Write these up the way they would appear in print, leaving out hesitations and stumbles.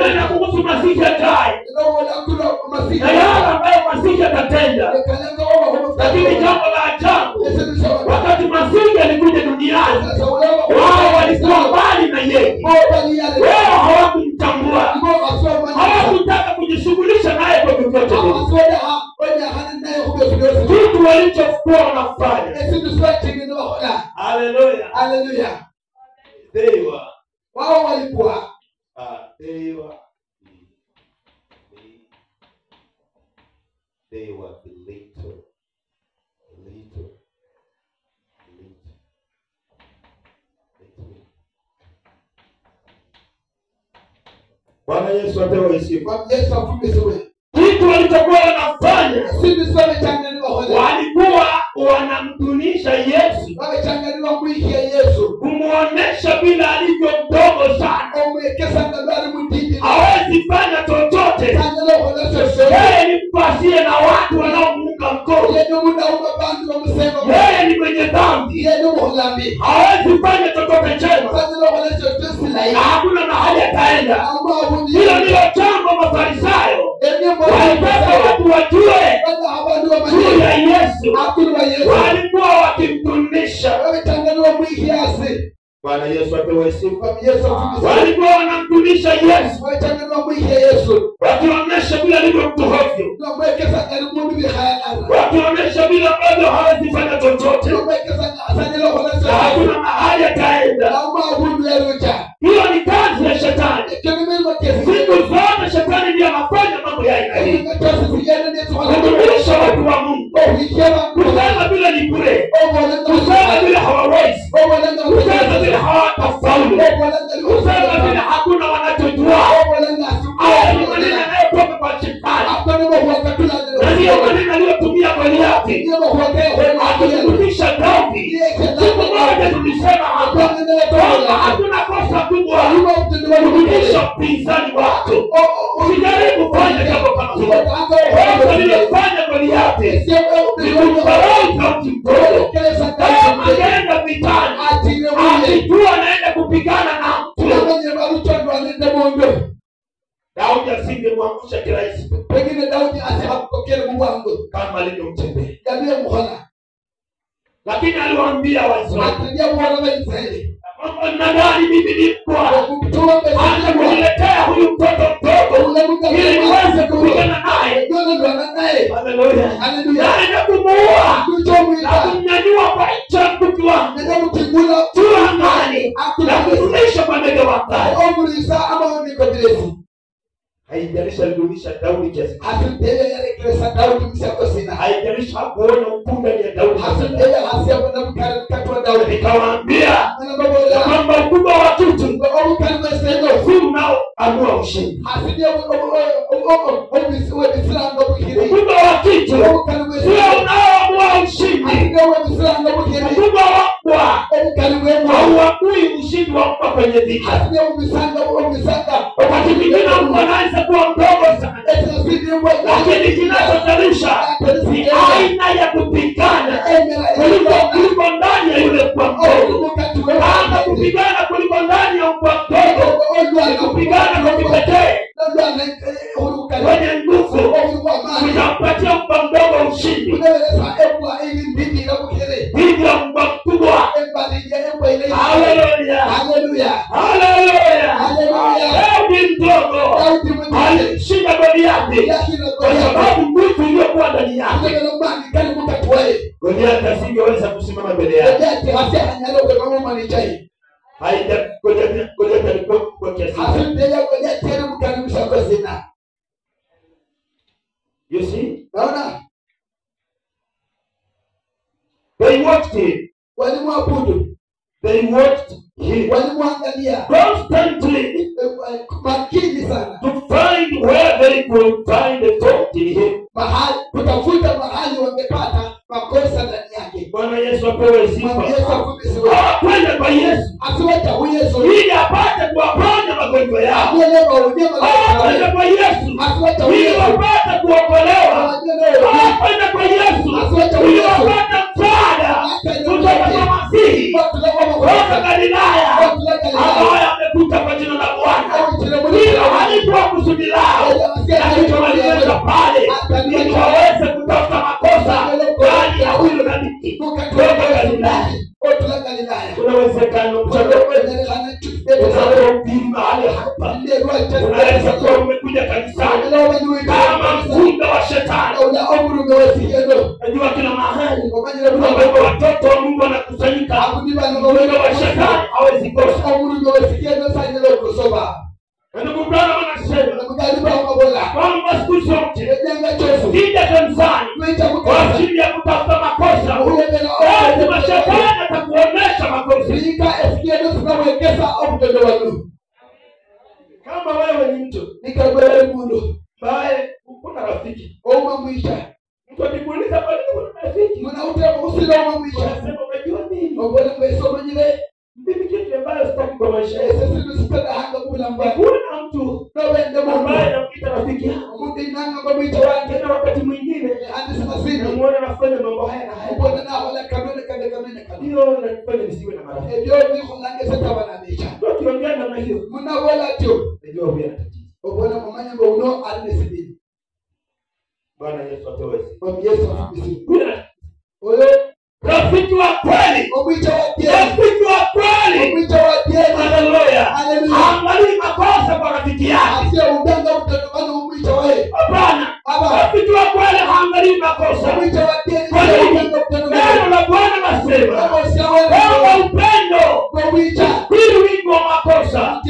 Tunanena kuhusu Masihi ajaye. Na yale ambayo Masihi atatenda. Lakini jambo la ajabu, wakati Masihi alikuja duniani, wao walikuwa mbali na yeye. Wao hawakumtambua. Hawakutaka kujishughulisha naye kwa vyovyote vile. Kitu walichokuwa wanafanya. Hallelujah. Hallelujah. Wao walikuwa they were little. Bwana Yesu apewe sifa. Yesu afumiwe. Kitu walichokuwa wanafanya, walikuwa wanamtunisha Yesu, kumuonesha bila alivyo mdogo sana, hawezi fanya chochote. Yeye ni mpasie na watu wanaomuunga mkono. Yeye ni mwenye dhambi, hawezi fanya chochote chema. Hakuna mahali ataenda. Hilo ndilo jambo Mafarisayo walitaka watu wajue juu ya Yesu. Walikuwa wakimtunisha. Bwana Yesu apewe sifa. Walikuwa wanamtunisha Yesu, wakionyesha bila alivyo mtu hovyo, wakionyesha bila ambavyo hawezi fanya chochote. Hakuna mahali ataenda. Hiyo ni kazi ya Shetani. Siku zote Shetani ndiye anafanya mambo ya aina hii, kutumisha watu wa Mungu, kusema bila ni bure, kusema bila hawawezi, kusema bila hawatafaulu, kusema bila hakuna wanachojua. Haya ni maneno yanayotoka kwa Shetani, na ndiyo maneno aliyotumia Goliathi akitumisha dhambi. Siku moja tulisema hapa kwamba hakuna kosa kubwa kutumisha mpinzani wako. Usijaribu kufanya jambo kama hilo. Kosa lilofanya Goliathi ni kumdharau sauti mdogo. Kama angeenda vitani, akijua anaenda kupigana na mtu, Daudi asingemwangusha kirahisi. Pengine Daudi asihakupokea Mungu wangu kama alivyomtendea. Jamii muhona. Lakini aliwaambia Waisraeli, nadhani mimi ni mkwa, hata kuniletea huyu mtoto mdogo ili niweze kupigana naye. Haleluya. Naenda kumuua na kumnyanyua kwa ncha mkuki wangu juu angani na kumrudisha kwa ndege wa angani. Haijalishi alidumisha Daudi kiasi. Haijalishi hakuona ukunda ya Daudi. Nikawaambia kwamba ukubwa wa kitu si unaoamua ushindi. Ukubwa wa kitu sio unaoamua ushindi. Ukubwa wa hauamui ushindi wa mpa kwenye dhiki. Wakati mwingine mtu anaweza kuwa mdogo sana, lakini kinachozalisha ni aina ya kupigana kuliko ndani ya yule kwa mdogo. Kama kupigana kuliko ndani ya kwa mdogo ni kupigana kwa kipekee kwenye nguvu kujampatia mpa mdogo ushindi hivyo mpa mkubwa. Haleluya. Haleluya. Daudi mdogo alishinda Goliathi kwa sababu nguvu iliyokuwa ndani yake. Goliathi asingeweza kusimama mbele yake. Goliathi alikuwa kwa kiasi. You see? Naona they watched him. Walimwabudu. They watched him walimwangalia constantly makini sana to find where they could find a fault in him. Mahali kutafuta mahali wangepata makosa ndani yake. Bwana Yesu apewe sifa. Kwenda kwa Yesu asiwacha huyu Yesu ili apate kuwaponya magonjwa yao. Kwenda kwa Yesu ili apate kuokolewa. Kwenda kwa Yesu ili apate msaada kutoka kwa Masihi kutoka Galilaya ambaye amekuja kwa jina la Bwana. Hilo halipo alichowaleta pale ili waweze kutafuta makosa ndani ya huyu nabii kutoka Galilaya. Kuna uwezekano unaohubiri mahali hapa, unaweza kuwa umekuja kanisani kama mfungwa wa shetani. Najua kila mahali ambapo watoto wa Mungu wanakusanyika, mfungwa wa shetani hawezi kosa. Ndugu Bwana wanasema kwamba siku zote ukija kanisani kwa ajili ya kutafuta makosa, lazima shetani atakuonesha makosa. Kama wewe ni mtu ambaye kuna rafiki mtu akikuuliza kwa nini kuna rafiki, unasema umejua nini? Mimi kitu ambayo sitaki kwa maisha yangu. Kuna mtu ambaye anakuita rafiki yako, tena wakati mwingine unamuona anafanya mambo haya na haya. Ndio unanifanya nisiwe na marafiki. Ukiongea namna hiyo, najua pia tatizo. Bwana Yesu atuweze. Rafiki wa kweli, rafiki wa kweli, haleluya, haangalii makosa kwa rafiki yake. Hapana, rafiki wa kweli haangalii makosa. Kwa nini? Neno la Bwana nasema kama upendo ili wingi wa makosa,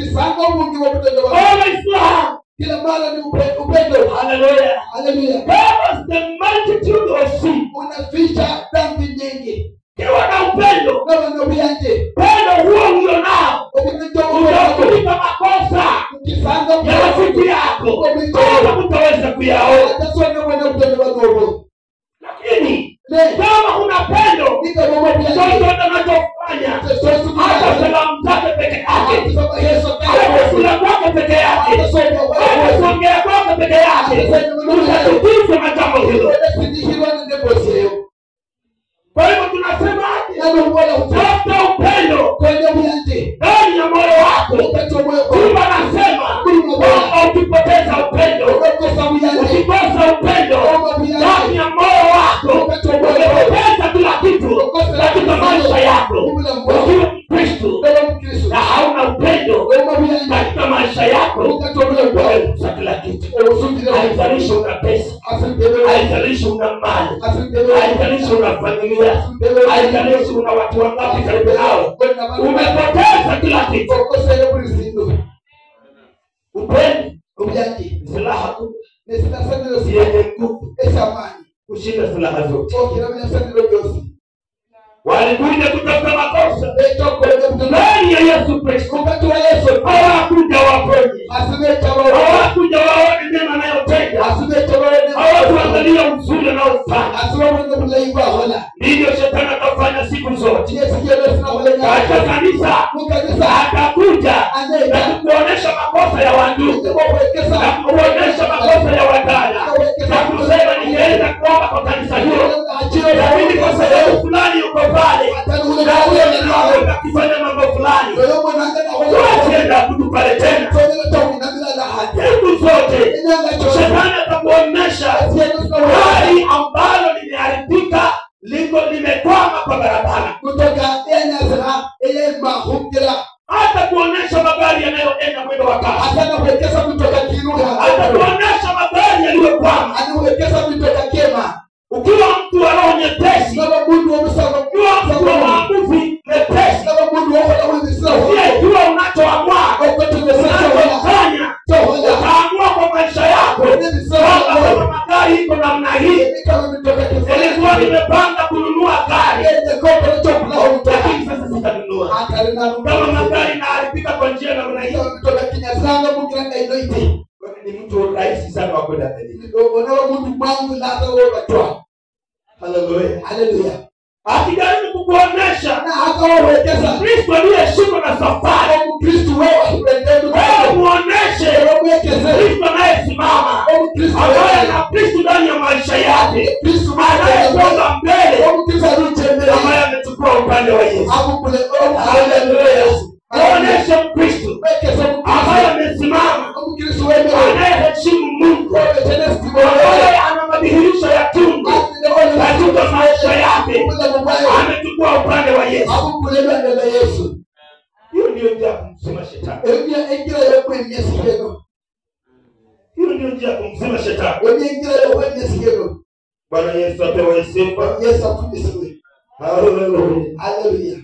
kila mara ni upendo. Haleluya, haleluya. Because the multitude of sin, unaficha dhambi nyingi. Kiwa na upendo, upendo huo ulionao utakulipa makosa ya rafiki yako kama utaweza kuyaona. Lakini kama huna pendo, chochote unachofanya, hata salamu zake peke yake, hata sura kwake peke yake, hata songea kwake peke yake, utatukiza na jambo hilo. Kwa hivyo tunasema tafuta upendo ndani ya moyo wako. Mungu anasema kwamba ukipoteza upendo, ukikosa upendo ndani ya moyo wako, umepoteza kila kitu katika maisha yako. Ukiwa Mkristo na hauna upendo katika maisha yako, umekosa kila kitu. Haijalishi una pesa, haijalishi una mali, haijalishi una familia, haijalishi una watu wangapi karibu nao, umepoteza kila kitu. Upendo silaha kubwa yenye nguvu kushinda silaha zote. Walikuja kutafuta makosa ndani ya Yesu Kristo. Hawakuja waponye, hawakuja waone mema anayotenda, hawakuangalia uzuri anaofanya. Ndivyo shetani atafanya siku zote katika kanisa. Atakuja na kukuonesha makosa ya wandugu, na kukuonesha makosa ya wadada, na kusema ningeenda kuomba kwa kanisa hilo, lakini kwa sababu fulani yuko pale na huyo ninaona akifanya mambo fulani, tuachienda kudu pale tena. Siku zote shetani atakuonesha hali ambalo limeharibika, limekwama kwa barabara. Hata kuonesha magari yanayoenda mwendo wa kasi, hata kuonesha magari yaliyokwama. Ukiwa mtu wa roho nyepesi, ukiwa mtu wa maamuzi mepesi, ukiwa unachoamua unachofanya, utaamua kwa maisha yako kama magari iko namna hii. Nilikuwa nimepanga kununua gari, lakini sasa sitanunua. Kama magari inaharibika kwa njia namna hii, ni mtu rahisi sana wa kwenda mbele. Haleluya, haleluya. Akijaribu kukuonesha Kristo aliyeshindwa na safari, wewe muoneshe Kristo anayesimama, ambaye na Kristo ndani ya maisha yake, anayesonga mbele, ambaye amechukua upande wa Yesu. Haleluya. Muoneshe Kristo ambaye amesimama, anayeheshimu Mungu, ndio njia ya kumzima shetani. Hiyo ingira yo kwenye sikeno. Hiyo ndio njia ya kumzima shetani. Hiyo ingira yo kwenye sikeno. Bwana Yesu apewe sifa. Yesu afundishwe. Hallelujah. Hallelujah.